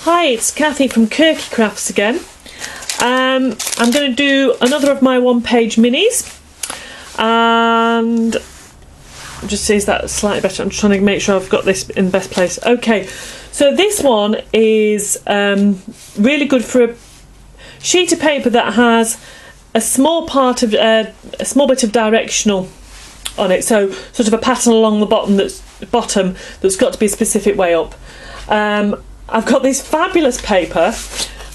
Hi, it's Kathy from Qerky Crafts again. I'm going to do another of my one-page minis, and just see, is that slightly better? I'm just trying to make sure I've got this in the best place. Okay, so this one is really good for a sheet of paper that has a small part of a small bit of directional on it, so sort of a pattern along the bottom that's got to be a specific way up. I've got this fabulous paper.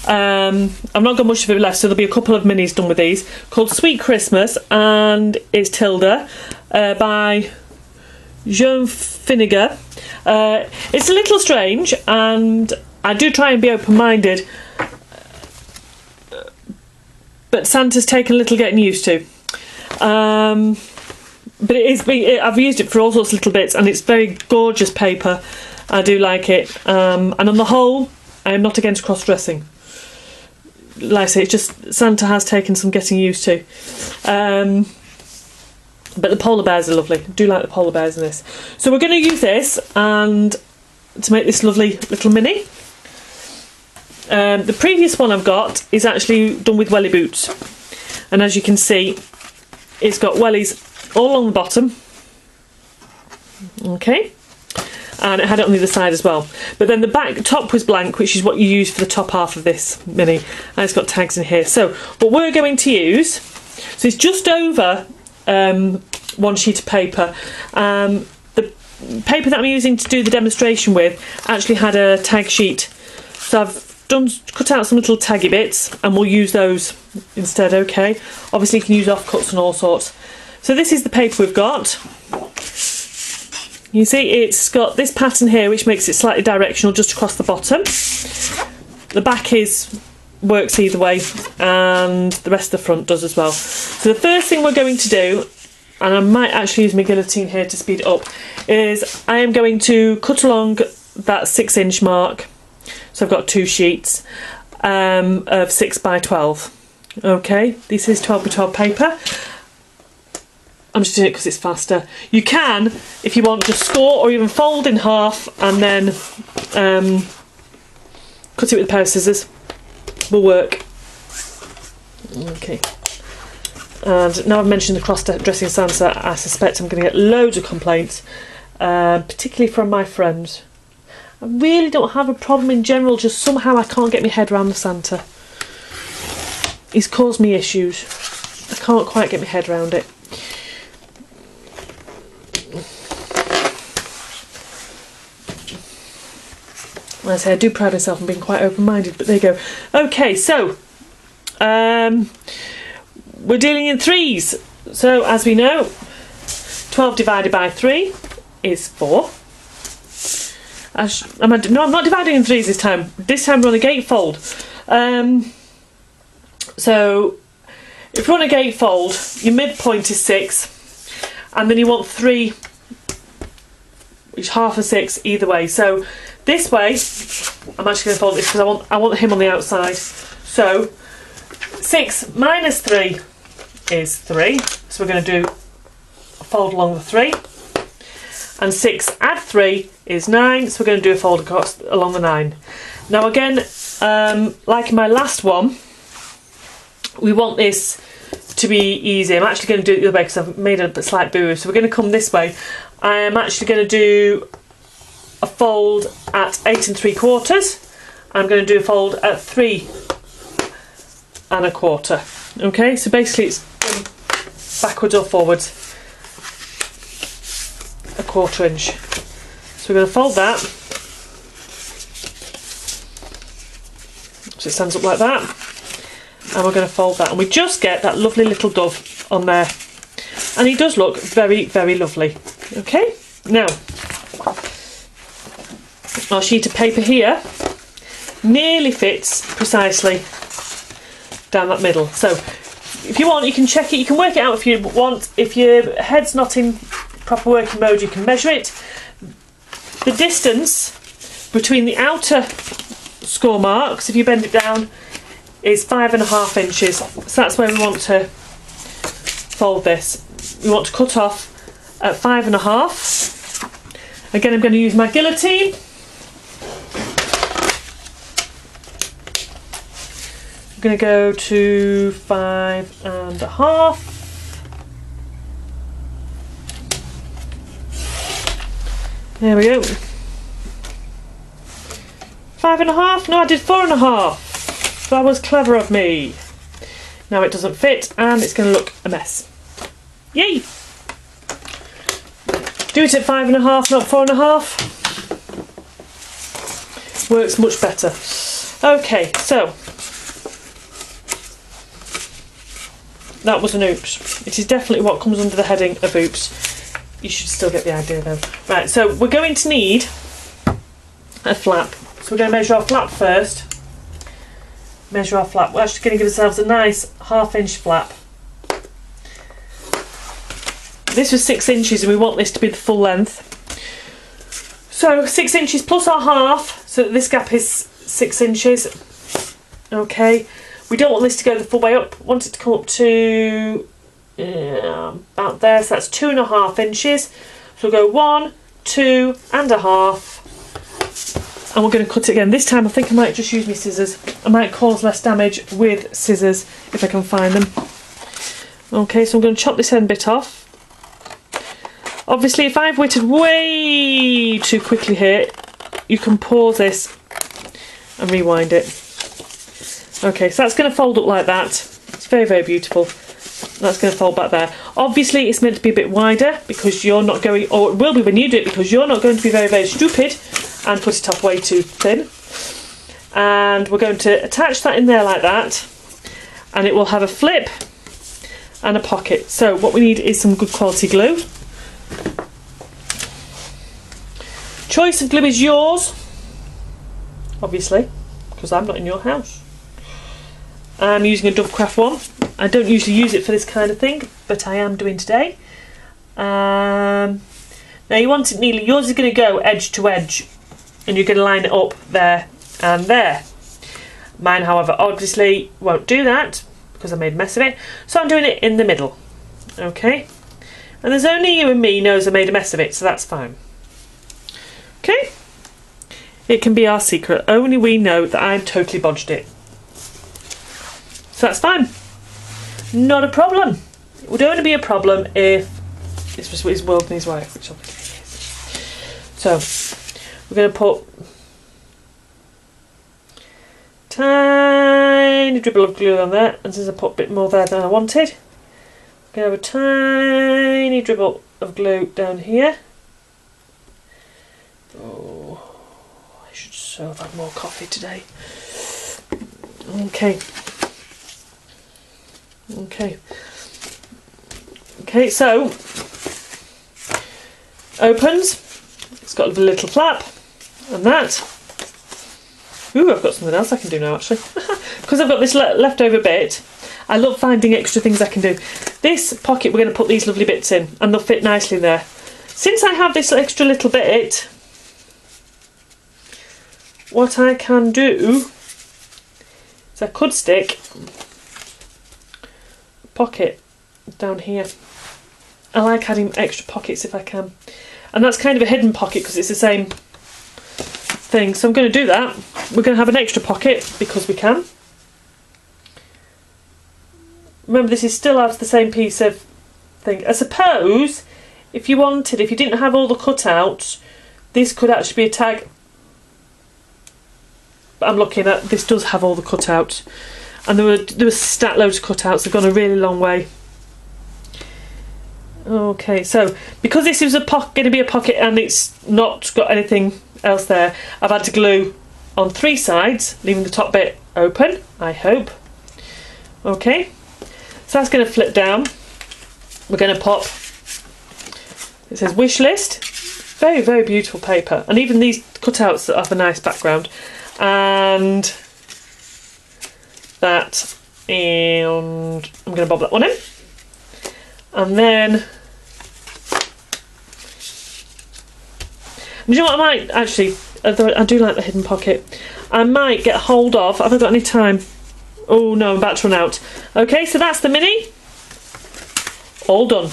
I've not got much of it left, so there'll be a couple of minis done with these, called Sweet Christmas, and it's Tilda by Jean Finnegar. It's a little strange, and I do try and be open-minded, but Santa's taken a little getting used to. But I've used it for all sorts of little bits, and it's very gorgeous paper. I do like it, and on the whole I am not against cross-dressing. Like I say, it's just Santa has taken some getting used to, but the polar bears are lovely. I do like the polar bears in this, so we're going to use this and to make this lovely little mini. The previous one I've got is actually done with welly boots, and as you can see, it's got wellies all along the bottom. Okay. And it had it on the other side as well, but then the back top was blank, which is what you use for the top half of this mini, and it's got tags in here. So what we're going to use, so it's just over one sheet of paper. The paper that I'm using to do the demonstration with actually had a tag sheet, so I've cut out some little taggy bits, and we'll use those instead. Okay, obviously you can use offcuts and all sorts. So this is the paper we've got. You see, it's got this pattern here, which makes it slightly directional just across the bottom. The back works either way, and the rest of the front does as well. So the first thing we're going to do, and I might actually use my guillotine here to speed it up, is I am going to cut along that 6-inch mark. So I've got two sheets of 6 by 12. Okay, this is 12 by 12 paper. I'm just doing it because it's faster. You can, if you want, just score or even fold in half and then cut it with a pair of scissors. Will work. Okay. And now I've mentioned the cross-dressing Santa, I suspect I'm going to get loads of complaints, particularly from my friends. I really don't have a problem in general, just somehow I can't get my head around the Santa. He's caused me issues. I can't quite get my head around it. Like I say, I do pride myself on being quite open-minded, but there you go. Okay, so we're dealing in threes. So as we know, 12 divided by 3 is 4. No, I'm not dividing in threes this time. This time we're on a gatefold. So if you're on a gatefold, your midpoint is 6, and then you want 3, which is half a 6 either way. So this way, I'm actually going to fold this because I want him on the outside. So 6 minus 3 is 3. So we're going to do a fold along the 3. And 6 add 3 is 9. So we're going to do a fold across along the 9. Now again, like in my last one, we want this to be easy. I'm actually going to do it the other way because I've made a slight boo. So we're going to come this way. I am actually going to do a fold at 8 3/4. I'm going to do a fold at 3 1/4. Okay, so basically it's going backwards or forwards 1/4 inch. So we're going to fold that, so it stands up like that, and we're going to fold that, and we just get that lovely little dove on there, and he does look very, very lovely. Okay, now our sheet of paper here nearly fits precisely down that middle. So if you want, you can check it, you can work it out if you want. If your head's not in proper working mode, you can measure it. The distance between the outer score marks, if you bend it down, is 5.5 inches. So that's where we want to fold this. We want to cut off at 5.5. Again, I'm going to use my guillotine. I'm going to go to 5.5. There we go. 5.5? No, I did 4.5. That was clever of me. Now it doesn't fit and it's going to look a mess. Yay! Do it at 5.5, not 4.5. Works much better. Okay, so that was an oops. It is definitely what comes under the heading of oops. You should still get the idea though. Right, so we're going to need a flap. So we're going to measure our flap first. Measure our flap. We're actually going to give ourselves a nice 1/2 inch flap. This was 6 inches and we want this to be the full length. So 6 inches plus our half, so that this gap is 6 inches. Okay, we don't want this to go the full way up. We want it to come up to about there, so that's 2.5 inches. So we'll go 1, 2.5. And we're going to cut it again. This time I think I might just use my scissors. I might cause less damage with scissors if I can find them. Okay, so I'm going to chop this end bit off. Obviously, if I've waited way too quickly here, you can pause this and rewind it. Okay, so that's going to fold up like that. It's very, very beautiful. That's going to fold back there. Obviously, it's meant to be a bit wider because you're not going, or it will be when you do it, because you're not going to be very, very stupid and put it off way too thin. And we're going to attach that in there like that, and it will have a flip and a pocket. So what we need is some good quality glue. Choice of glue is yours, obviously, because I'm not in your house. I'm using a Dovecraft one. I don't usually use it for this kind of thing, but I am doing today. Now you want it neatly. Yours is going to go edge to edge, and you're going to line it up there and there. Mine, however, obviously won't do that because I made a mess of it, so I'm doing it in the middle. Okay, and there's only you and me knows I made a mess of it, so that's fine. Okay, it can be our secret. Only we know that I've totally bodged it. So that's fine. Not a problem. It would only be a problem if this was his world and his wife, which obviously is. So we're going to put tiny dribble of glue on there, and since I put a bit more there than I wanted, I'm going to have a tiny dribble of glue down here. Oh, I should so have had more coffee today. Okay. Okay, so opens. It's got a little flap and that. Ooh, I've got something else I can do now actually. Because I've got this leftover bit. I love finding extra things I can do. This pocket, we're going to put these lovely bits in and they'll fit nicely in there. Since I have this extra little bit, what I can do is I could stick a pocket down here. I like adding extra pockets if I can. And that's kind of a hidden pocket because it's the same thing. So I'm going to do that. We're going to have an extra pocket because we can. Remember, this is still out of the same piece of thing. I suppose if you wanted, if you didn't have all the cutouts, this could actually be a tag. But I'm looking at, this does have all the cutouts. And there was stat loads of cutouts. They've gone a really long way. Okay, so because this is going to be a pocket and it's not got anything else there, I've had to glue on 3 sides, leaving the top bit open, I hope. Okay, so that's going to flip down. We're going to pop, it says wish list. Very, very beautiful paper. And even these cutouts that have a nice background. And that, and I'm going to bob that one in. And then, do you know what I might actually, although I do like the hidden pocket, I might get hold of, have I got any time? Oh no, I'm about to run out. Okay, so that's the mini, all done.